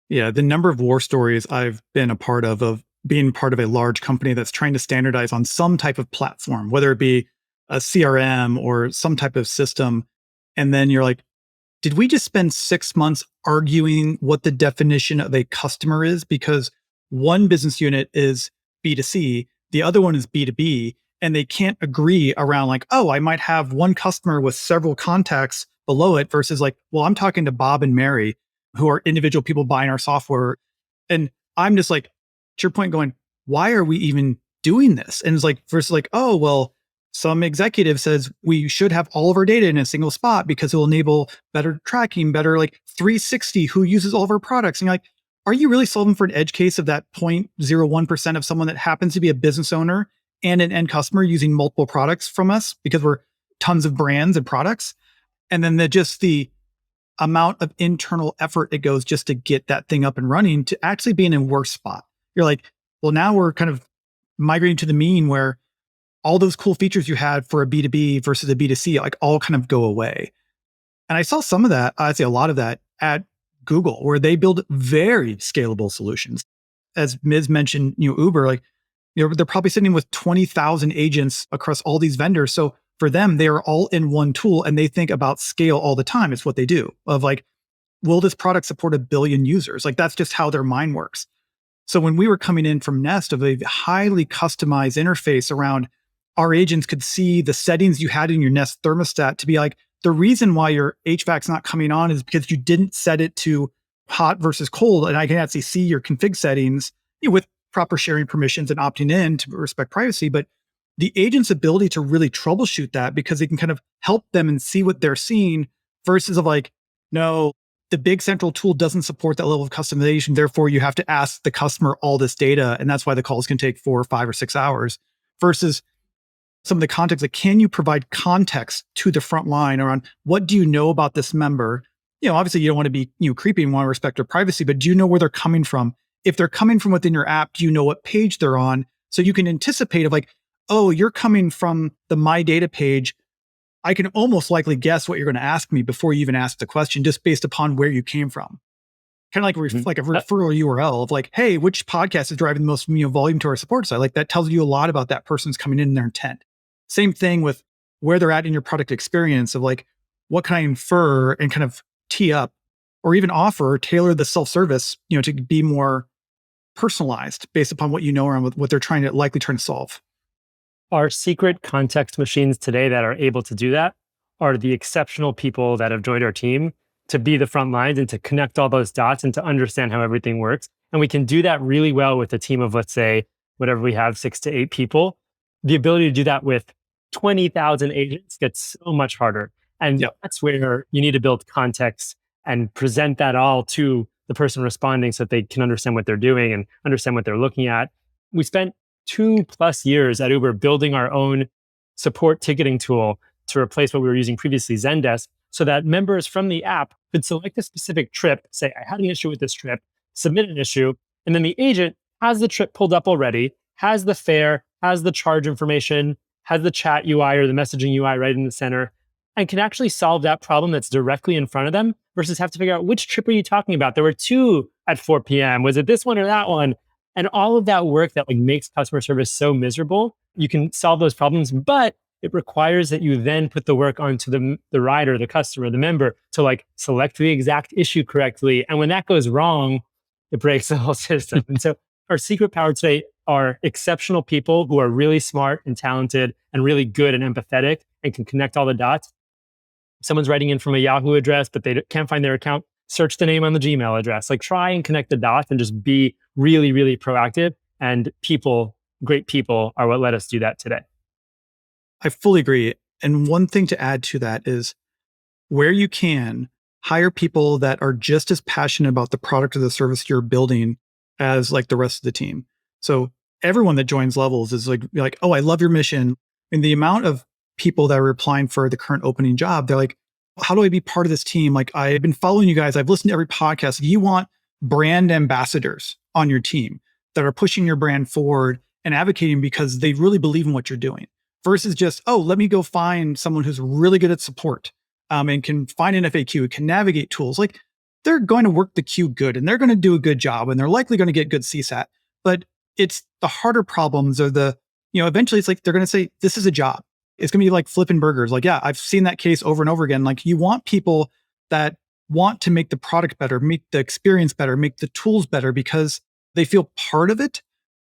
[SPEAKER 1] Yeah, the number of war stories I've been a part of being part of a large company that's trying to standardize on some type of platform, whether it be a CRM or some type of system. And then you're like, did we just spend 6 months arguing what the definition of a customer is? Because one business unit is B2C, the other one is B2B, and they can't agree around like, oh, I might have one customer with several contacts below it versus like, well, I'm talking to Bob and Mary, who are individual people buying our software. And I'm just like, to your point, going, why are we even doing this? And it's like, versus like, oh, well, some executive says we should have all of our data in a single spot because it will enable better tracking, better like 360 who uses all of our products. And you're like, are you really solving for an edge case of that 0.01% of someone that happens to be a business owner and an end customer using multiple products from us because we're tons of brands and products? And then the amount of internal effort it goes just to get that thing up and running to actually being in a worse spot. You're like, well, now we're kind of migrating to the mean where all those cool features you had for a B2B versus a B2C, like all kind of go away. And I saw some of that, I'd say a lot of that at Google, where they build very scalable solutions. As Miz mentioned, Uber, like, they're probably sitting with 20,000 agents across all these vendors. So for them, they are all in one tool and they think about scale all the time. It's what they do of like, will this product support 1 billion users? Like that's just how their mind works. So when we were coming in from Nest of a highly customized interface around, our agents could see the settings you had in your Nest thermostat to be like, the reason why your HVAC's not coming on is because you didn't set it to hot versus cold. And I can actually see your config settings with proper sharing permissions and opting in to respect privacy. But the agent's ability to really troubleshoot that because they can kind of help them and see what they're seeing versus of like, no, the big central tool doesn't support that level of customization. Therefore, you have to ask the customer all this data. And that's why the calls can take 4 or 5 or 6 hours versus some of the context. Like, can you provide context to the front line around what do you know about this member? Obviously you don't want to be, creepy and want to respect their privacy, but do you know where they're coming from? If they're coming from within your app, do you know what page they're on? So you can anticipate of like, oh, you're coming from the My Data page. I can almost likely guess what you're going to ask me before you even ask the question, just based upon where you came from. Kind of like, like a referral URL of like, hey, which podcast is driving the most volume to our support side? Like that tells you a lot about that person's coming in and their intent. Same thing with where they're at in your product experience of like, what can I infer and kind of tee up or even offer, tailor the self-service, to be more personalized based upon what you know around what they're likely trying to solve.
[SPEAKER 3] Our secret context machines today that are able to do that are the exceptional people that have joined our team to be the front lines and to connect all those dots and to understand how everything works. And we can do that really well with a team of, let's say, whatever we have, 6 to 8 people. The ability to do that with 20,000 agents gets so much harder. And that's where you need to build context and present that all to the person responding so that they can understand what they're doing and understand what they're looking at. We spent 2+ years at Uber building our own support ticketing tool to replace what we were using previously, Zendesk, so that members from the app could select a specific trip, say, I had an issue with this trip, submit an issue, and then the agent has the trip pulled up already, has the fare, has the charge information, has the chat UI or the messaging UI right in the center, and can actually solve that problem that's directly in front of them versus have to figure out which trip are you talking about? There were 2 at 4 p.m. Was it this one or that one? And all of that work that makes customer service so miserable, you can solve those problems, but it requires that you then put the work onto the rider, the customer, the member to select the exact issue correctly. And when that goes wrong, it breaks the whole system. And so our secret power today are exceptional people who are really smart and talented and really good and empathetic and can connect all the dots. Someone's writing in from a Yahoo address, but they can't find their account. Search the name on the Gmail address. Try and connect the dots and just be really, really proactive. And great people are what let us do that today.
[SPEAKER 1] I fully agree. And one thing to add to that is where you can hire people that are just as passionate about the product or the service you're building as the rest of the team. So everyone that joins Levels is like, oh, I love your mission. And the amount of people that are applying for the current opening job, they're like, how do I be part of this team? I've been following you guys. I've listened to every podcast. You want brand ambassadors on your team that are pushing your brand forward and advocating because they really believe in what you're doing versus just, oh, let me go find someone who's really good at support and can find an FAQ, can navigate tools. They're going to work the queue good and they're going to do a good job and they're likely going to get good CSAT. But it's the harder problems or eventually it's they're going to say, this is a job. It's going to be like flipping burgers. Yeah, I've seen that case over and over again. You want people that want to make the product better, make the experience better, make the tools better because they feel part of it.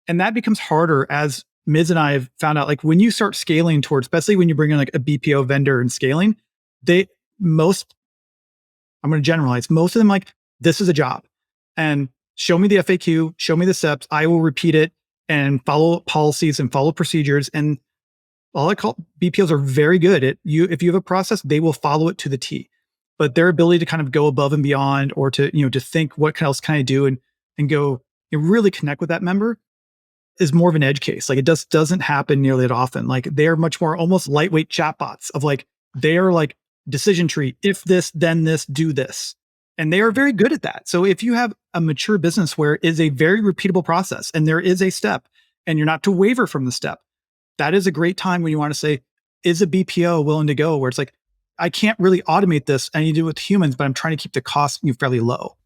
[SPEAKER 1] And that becomes harder as Miz and I have found out, when you start scaling towards, especially when you bring in a BPO vendor and scaling, I'm going to generalize, most of them this is a job and show me the FAQ, show me the steps. I will repeat it and follow policies and follow procedures. And all I call BPOs are very good at if you have a process, they will follow it to the T. But their ability to kind of go above and beyond or to, to think what else can I do and go really connect with that member is more of an edge case. It doesn't happen nearly that often. They are much more almost lightweight chatbots of they are decision tree. If this, then this, do this. And they are very good at that. So if you have a mature business where it is a very repeatable process and there is a step and you're not to waver from the step, that is a great time when you want to say, is a BPO willing to go where it's I can't really automate this. I need to do it with humans, but I'm trying to keep the cost fairly low.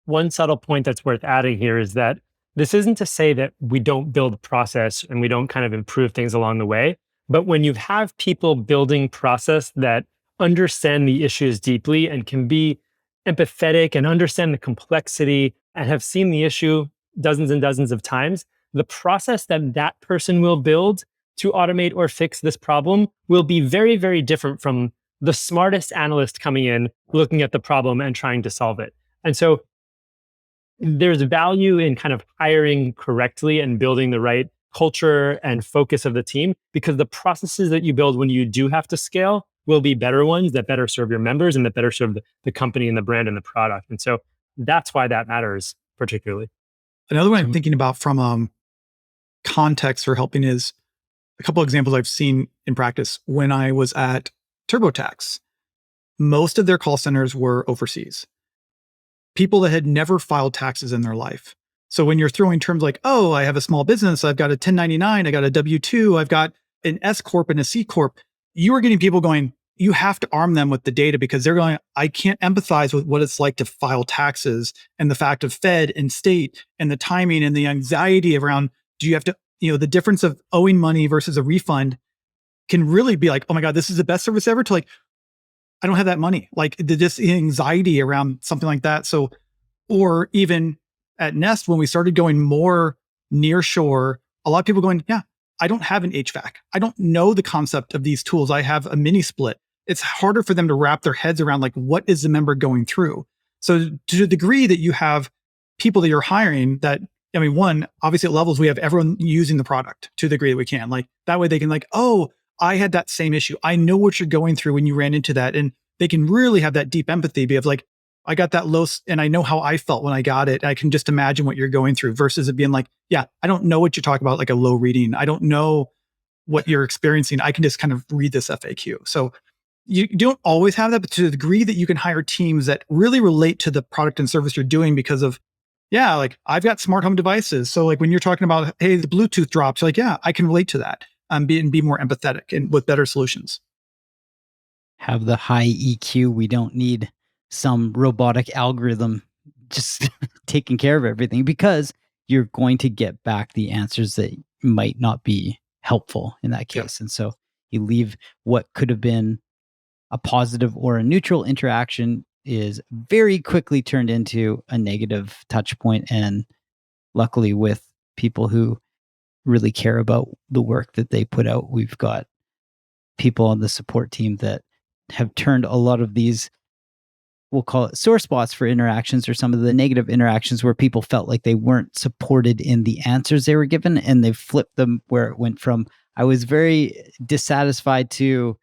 [SPEAKER 3] One subtle point that's worth adding here is that this isn't to say that we don't build process and we don't kind of improve things along the way. But when you have people building process that understand the issues deeply and can be empathetic and understand the complexity and have seen the issue dozens and dozens of times, the process that person will build to automate or fix this problem will be very, very different from the smartest analyst coming in, looking at the problem and trying to solve it. And so there's value in kind of hiring correctly and building the right culture and focus of the team, because the processes that you build when you do have to scale will be better ones that better serve your members and that better serve the company and the brand and the product. And so that's why that matters particularly.
[SPEAKER 1] Another one I'm thinking about from context for helping is a couple of examples I've seen in practice. When I was at TurboTax, most of their call centers were overseas. People that had never filed taxes in their life. So when you're throwing terms like, oh, I have a small business, I've got a 1099, I got a W-2, I've got an S Corp and a C Corp, you are getting people going, you have to arm them with the data because they're going, I can't empathize with what it's like to file taxes and the fact of Fed and state and the timing and the anxiety around, do you have to, the difference of owing money versus a refund can really be oh my God, this is the best service ever, to I don't have that money. Like just anxiety around something like that. So, or even at Nest, when we started going more near shore, a lot of people going, yeah, I don't have an HVAC. I don't know the concept of these tools. I have a mini split. It's harder for them to wrap their heads around like, what is the member going through? So to the degree that you have people that you're hiring that, I mean, one, obviously at levels, we have everyone using the product to the degree that we can. Like that way they can like, oh, I had that same issue. I know what you're going through when you ran into that. And they can really have that deep empathy, be of like, I got that low and I know how I felt when I got it. I can just imagine what you're going through versus it being like, yeah, I don't know what you're talking about, like a low reading. I don't know what you're experiencing. I can just kind of read this FAQ. So you don't always have that, but to the degree that you can hire teams that really relate to the product and service you're doing because of, yeah, like I've got smart home devices. So like when you're talking about, hey, the Bluetooth drops, like, yeah, I can relate to that and be more empathetic and with better solutions.
[SPEAKER 2] Have the high EQ. We don't need some robotic algorithm just taking care of everything, because you're going to get back the answers that might not be helpful in that case. And so you leave what could have been a positive or a neutral interaction is very quickly turned into a negative touch point. And luckily, with people who really care about the work that they put out, we've got people on the support team that have turned a lot of these, we'll call it sore spots for interactions, or some of the negative interactions where people felt like they weren't supported in the answers they were given, and they've flipped them where it went from, I was very dissatisfied, to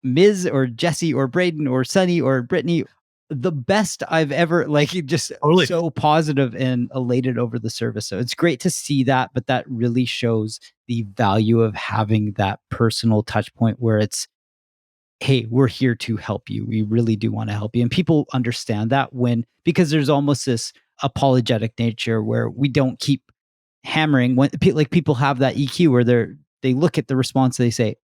[SPEAKER 2] Ms. or Jesse or Braden or Sunny or Brittany, the best I've ever, like, just
[SPEAKER 1] Totally.
[SPEAKER 2] so positive and elated over the service. So it's great to see that, but that really shows the value of having that personal touch point where it's, hey, we're here to help you. We really do want to help you. And people understand that because there's almost this apologetic nature where we don't keep hammering when like people have that EQ where they look at the response, they say,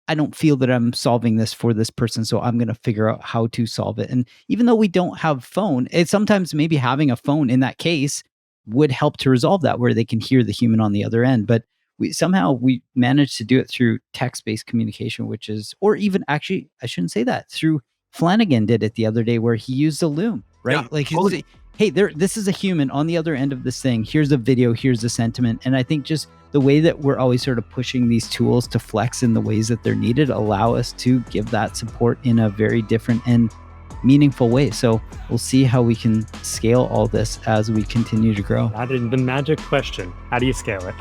[SPEAKER 2] I don't feel that I'm solving this for this person, so I'm going to figure out how to solve it. And even though we don't have phone, it's sometimes maybe having a phone in that case would help to resolve that, where they can hear the human on the other end. But we managed to do it through text-based communication, which is, or even actually, I shouldn't say that, through Flanagan did it the other day where he used a loom, right?
[SPEAKER 1] Yeah,
[SPEAKER 2] Like,
[SPEAKER 1] totally.
[SPEAKER 2] hey, this is a human on the other end of this thing. Here's a video, here's a sentiment. And I think just the way that we're always sort of pushing these tools to flex in the ways that they're needed allow us to give that support in a very different and meaningful way. So we'll see how we can scale all this as we continue to grow.
[SPEAKER 3] That is the magic question. How do you scale it?